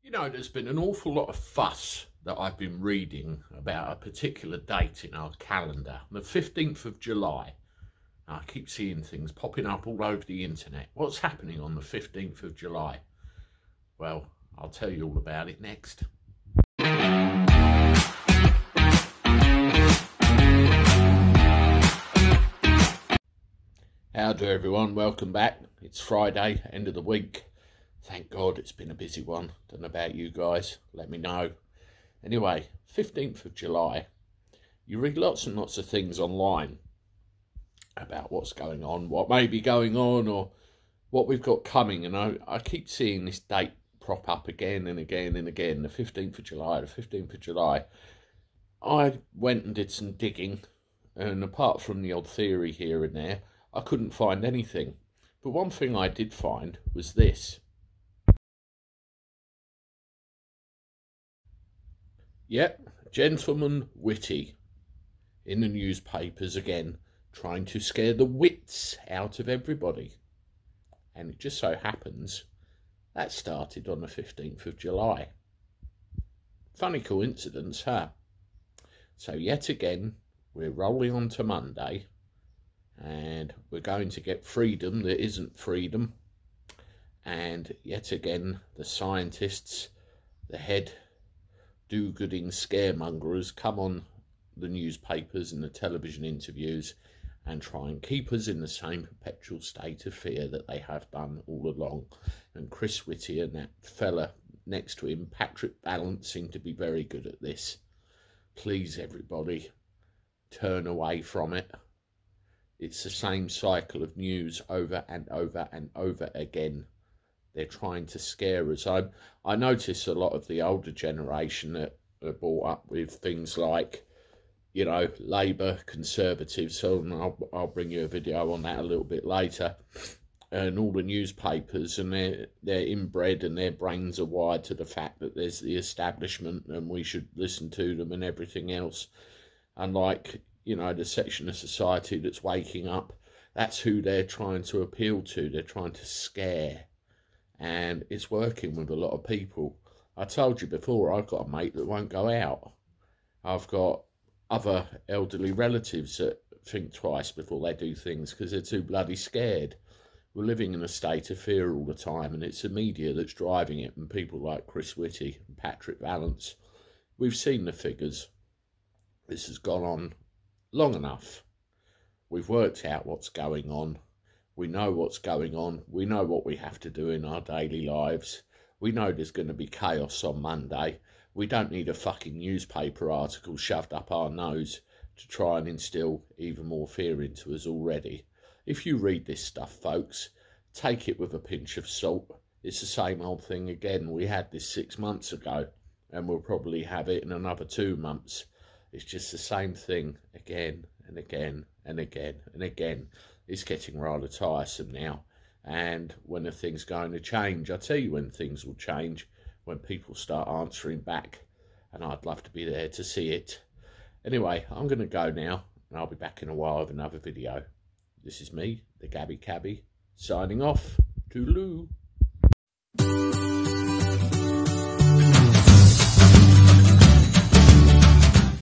You know, there's been an awful lot of fuss that I've been reading about a particular date in our calendar, the 15th of July. I keep seeing things popping up all over the internet. What's happening on the 15th of July? Well, I'll tell you all about it next. How do everyone? Welcome back. It's Friday, end of the week. Thank God it's been a busy one. Don't know about you guys. Let me know. Anyway, 15th of July. You read lots and lots of things online about what's going on, what may be going on, or what we've got coming. And I keep seeing this date prop up again and again and again. The 15th of July, the 15th of July. I went and did some digging, and apart from the odd theory here and there, I couldn't find anything. But one thing I did find was this. Yep, gentleman Whitty in the newspapers again, trying to scare the wits out of everybody. And it just so happens that started on the 15th of July. Funny coincidence, huh? So yet again, we're rolling on to Monday, and we're going to get freedom that isn't freedom. And yet again, the scientists, the head do-gooding scaremongers come on the newspapers and the television interviews and try and keep us in the same perpetual state of fear that they have done all along. And Chris Whitty and that fella next to him, Patrick Balance, seem to be very good at this. Please, everybody, turn away from it. It's the same cycle of news over and over and over again. They're trying to scare us. I notice a lot of the older generation that are brought up with things like, you know, Labour, Conservatives. So I'll bring you a video on that a little bit later. And all the newspapers, and they're inbred and their brains are wired to the fact that there's the establishment and we should listen to them and everything else. Unlike, you know, the section of society that's waking up, that's who they're trying to appeal to. They're trying to scare. And it's working with a lot of people. I told you before, I've got a mate that won't go out. I've got other elderly relatives that think twice before they do things because they're too bloody scared. We're living in a state of fear all the time, and it's the media that's driving it, and people like Chris Whitty and Patrick Balance. We've seen the figures. This has gone on long enough. We've worked out what's going on. We know what's going on. We know what we have to do in our daily lives. We know there's going to be chaos on Monday. We don't need a fucking newspaper article shoved up our nose to try and instill even more fear into us already. If you read this stuff, folks, take it with a pinch of salt. It's the same old thing again. We had this 6 months ago, and we'll probably have it in another 2 months. It's just the same thing again and again and again and again. It's getting rather tiresome now. And when are things going to change? I'll tell you when things will change, when people start answering back. And I'd love to be there to see it. Anyway, I'm going to go now, and I'll be back in a while with another video. This is me, the Cabby, signing off. Toodaloo.